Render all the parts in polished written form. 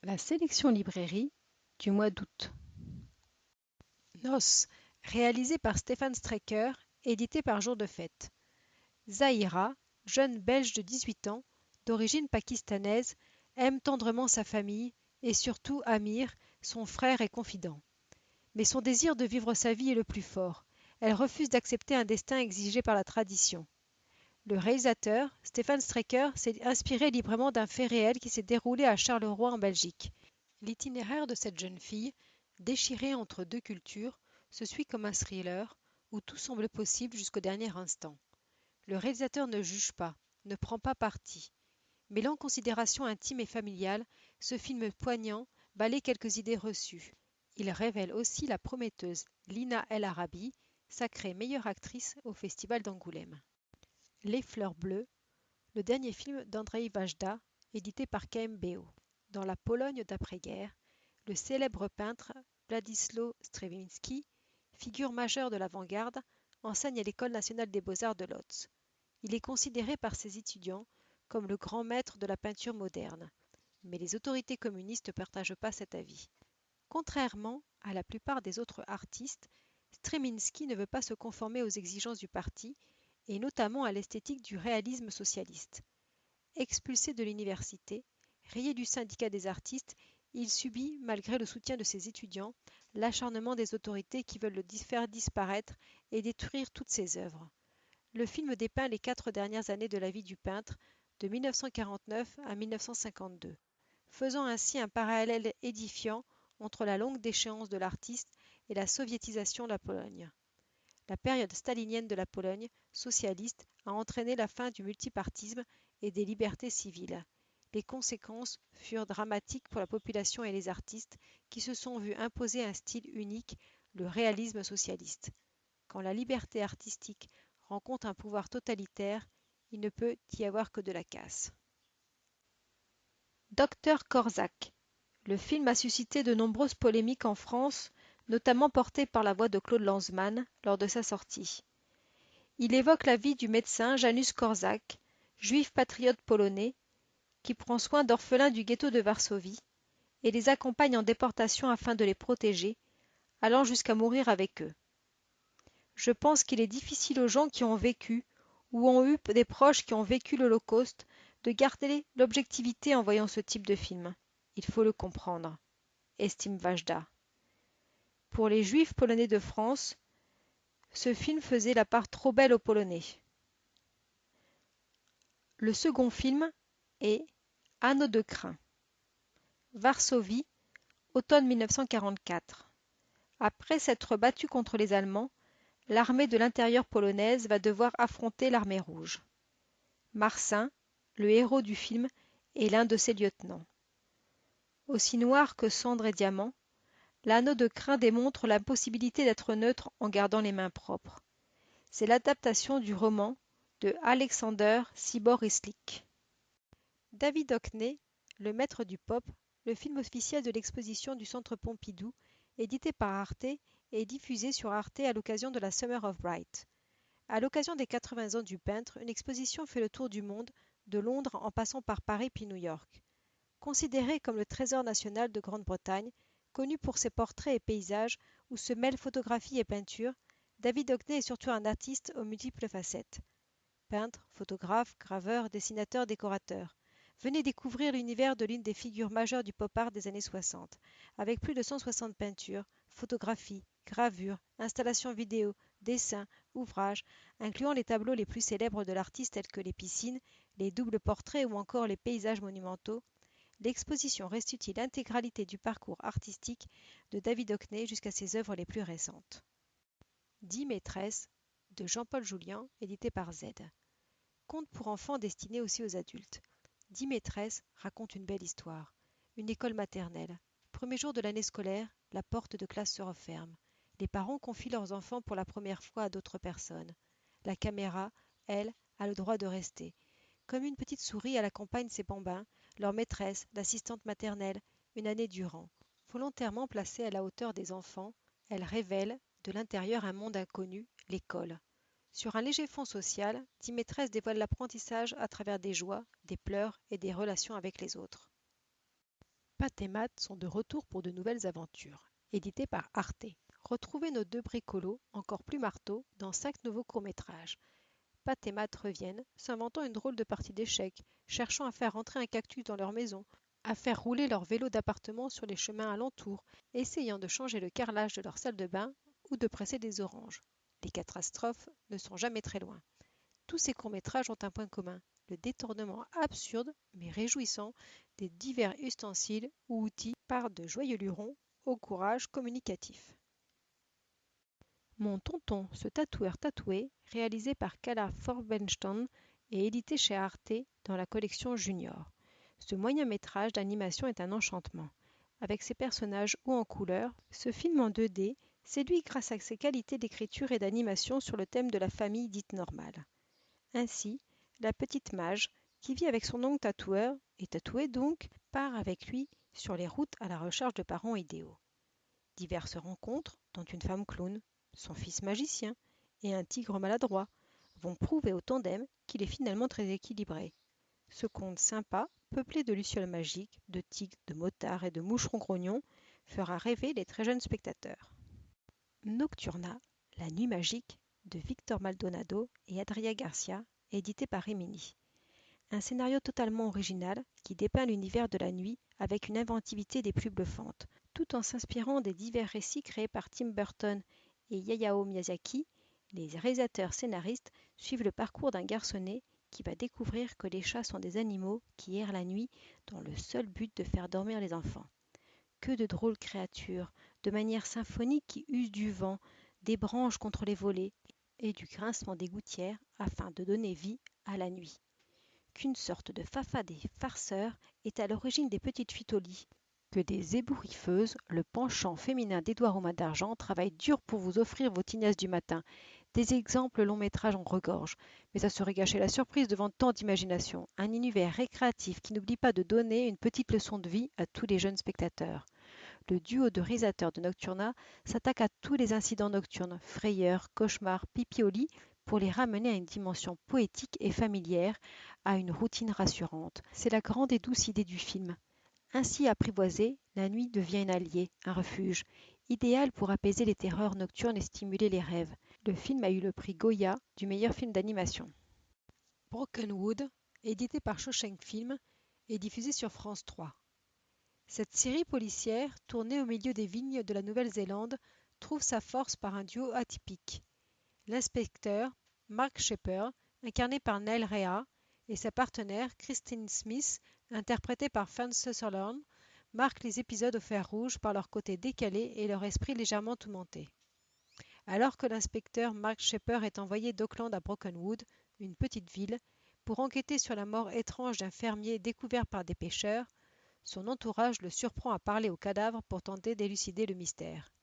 La sélection librairie du mois d'août. Nos, réalisé par Stéphane Strecker, édité par Jour de Fête. Zahira, jeune Belge de 18 ans, d'origine pakistanaise, aime tendrement sa famille et surtout Amir, son frère et confident. Mais son désir de vivre sa vie est le plus fort. Elle refuse d'accepter un destin exigé par la tradition. Le réalisateur, Stéphane Strecker, s'est inspiré librement d'un fait réel qui s'est déroulé à Charleroi en Belgique. L'itinéraire de cette jeune fille, déchirée entre deux cultures, se suit comme un thriller où tout semble possible jusqu'au dernier instant. Le réalisateur ne juge pas, ne prend pas parti. Mêlant considération intime et familiale, ce film poignant balaie quelques idées reçues. Il révèle aussi la prometteuse Lina El Arabi, sacrée meilleure actrice au Festival d'Angoulême. Les fleurs bleues, le dernier film d'Andrzej Wajda, édité par KMBO. Dans la Pologne d'après-guerre, le célèbre peintre Władysław Strawiński, figure majeure de l'avant-garde, enseigne à l'École nationale des beaux-arts de Łódź. Il est considéré par ses étudiants comme le grand maître de la peinture moderne, mais les autorités communistes ne partagent pas cet avis. Contrairement à la plupart des autres artistes, Stravinsky ne veut pas se conformer aux exigences du parti et notamment à l'esthétique du réalisme socialiste. Expulsé de l'université, rayé du syndicat des artistes, il subit, malgré le soutien de ses étudiants, l'acharnement des autorités qui veulent le faire disparaître et détruire toutes ses œuvres. Le film dépeint les 4 dernières années de la vie du peintre, de 1949 à 1952, faisant ainsi un parallèle édifiant entre la longue déchéance de l'artiste et la soviétisation de la Pologne. La période stalinienne de la Pologne socialiste a entraîné la fin du multipartisme et des libertés civiles. Les conséquences furent dramatiques pour la population et les artistes qui se sont vus imposer un style unique, le réalisme socialiste. Quand la liberté artistique rencontre un pouvoir totalitaire, il ne peut y avoir que de la casse. Docteur Korczak. Le film a suscité de nombreuses polémiques en France, notamment portées par la voix de Claude Lanzmann lors de sa sortie. Il évoque la vie du médecin Janusz Korczak, juif patriote polonais, qui prend soin d'orphelins du ghetto de Varsovie et les accompagne en déportation afin de les protéger, allant jusqu'à mourir avec eux. Je pense qu'il est difficile aux gens qui ont vécu ou ont eu des proches qui ont vécu l'Holocauste de garder l'objectivité en voyant ce type de film. Il faut le comprendre, estime Wajda. Pour les Juifs polonais de France, ce film faisait la part trop belle aux Polonais. Le second film est Anneau de crin. Varsovie, automne 1944. Après s'être battue contre les Allemands, l'armée de l'intérieur polonaise va devoir affronter l'armée rouge. Marcin, le héros du film, est l'un de ses lieutenants. Aussi noir que cendre et diamant, l'anneau de crin démontre l'impossibilité d'être neutre en gardant les mains propres. C'est l'adaptation du roman de Alexander Szyboryslik. David Hockney, Le maître du pop, le film officiel de l'exposition du Centre Pompidou, édité par Arte et diffusé sur Arte à l'occasion de la Summer of Bright. À l'occasion des 80 ans du peintre, une exposition fait le tour du monde, de Londres en passant par Paris puis New York. Considéré comme le trésor national de Grande-Bretagne, connu pour ses portraits et paysages où se mêlent photographie et peinture, David Hockney est surtout un artiste aux multiples facettes. Peintre, photographe, graveur, dessinateur, décorateur. Venez découvrir l'univers de l'une des figures majeures du pop art des années 60, avec plus de 160 peintures, photographies, gravures, installations vidéo, dessins, ouvrages, incluant les tableaux les plus célèbres de l'artiste tels que les piscines, les doubles portraits ou encore les paysages monumentaux. L'exposition restitue l'intégralité du parcours artistique de David Hockney jusqu'à ses œuvres les plus récentes. 10 maîtresses de Jean-Paul Julian, édité par Z. Conte pour enfants destiné aussi aux adultes. 10 maîtresses racontent une belle histoire. Une école maternelle. Premier jour de l'année scolaire, la porte de classe se referme. Les parents confient leurs enfants pour la première fois à d'autres personnes. La caméra, elle, a le droit de rester. Comme une petite souris, elle accompagne ses bambins, leur maîtresse, l'assistante maternelle, une année durant. Volontairement placée à la hauteur des enfants, elle révèle, de l'intérieur, un monde inconnu, l'école. Sur un léger fond social, 10 maîtresses dévoilent l'apprentissage à travers des joies, des pleurs et des relations avec les autres. Pat et Matt sont de retour pour de nouvelles aventures. Édité par Arte. Retrouvez nos deux bricolos, encore plus marteaux, dans 5 nouveaux courts-métrages. Pat et Matt reviennent, s'inventant une drôle de partie d'échecs, cherchant à faire rentrer un cactus dans leur maison, à faire rouler leur vélo d'appartement sur les chemins alentours, essayant de changer le carrelage de leur salle de bain ou de presser des oranges. Les catastrophes ne sont jamais très loin. Tous ces courts-métrages ont un point commun, le détournement absurde mais réjouissant des divers ustensiles ou outils par de joyeux lurons au courage communicatif. Mon tonton, ce tatoueur tatoué, réalisé par Carla Forbenstein et édité chez Arte dans la collection Junior. Ce moyen-métrage d'animation est un enchantement. Avec ses personnages hauts en couleur, ce film en 2D séduit grâce à ses qualités d'écriture et d'animation sur le thème de la famille dite normale. Ainsi, la petite Mage, qui vit avec son oncle tatoueur, et tatouée donc, part avec lui sur les routes à la recherche de parents idéaux. Diverses rencontres, dont une femme clown, son fils magicien et un tigre maladroit, vont prouver au tandem qu'il est finalement très équilibré. Ce conte sympa, peuplé de lucioles magiques, de tigres, de motards et de moucherons grognons, fera rêver les très jeunes spectateurs. Nocturna, la nuit magique, de Victor Maldonado et Adria Garcia, édité par Rimini. Un scénario totalement original qui dépeint l'univers de la nuit avec une inventivité des plus bluffantes. Tout en s'inspirant des divers récits créés par Tim Burton et Hayao Miyazaki, les réalisateurs scénaristes suivent le parcours d'un garçonnet qui va découvrir que les chats sont des animaux qui errent la nuit dans le seul but de faire dormir les enfants. Que de drôles créatures, de manière symphonique qui usent du vent, des branches contre les volets et du grincement des gouttières afin de donner vie à la nuit. Qu'une sorte de fafa des farceurs est à l'origine des petites fuites au lit, que des ébouriffeuses, le penchant féminin d'Édouard aux mains d'argent, travaillent dur pour vous offrir vos tignasses du matin. Des exemples long métrages en regorge, mais ça serait gâcher la surprise devant tant d'imagination. Un univers récréatif qui n'oublie pas de donner une petite leçon de vie à tous les jeunes spectateurs. Le duo de réalisateurs de Nocturna s'attaque à tous les incidents nocturnes, frayeurs, cauchemars, pipi au lit, pour les ramener à une dimension poétique et familière, à une routine rassurante. C'est la grande et douce idée du film. Ainsi apprivoisée, la nuit devient une alliée, un refuge, idéal pour apaiser les terreurs nocturnes et stimuler les rêves. Le film a eu le prix Goya du meilleur film d'animation. Brokenwood, édité par Shawshank Film, est diffusé sur France 3. Cette série policière, tournée au milieu des vignes de la Nouvelle-Zélande, trouve sa force par un duo atypique. L'inspecteur, Mark Sheppard, incarné par Neil Rea, et sa partenaire, Christine Smith, interprétée par Fern Sutherland, marquent les épisodes au fer rouge par leur côté décalé et leur esprit légèrement tourmenté. Alors que l'inspecteur Mark Sheppard est envoyé d'Auckland à Brokenwood, une petite ville, pour enquêter sur la mort étrange d'un fermier découvert par des pêcheurs, son entourage le surprend à parler aux cadavres pour tenter d'élucider le mystère.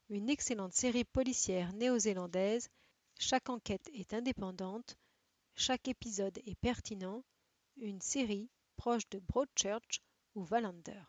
Une excellente série policière néo-zélandaise, chaque enquête est indépendante, chaque épisode est pertinent, une série proche de Broadchurch ou Wallander.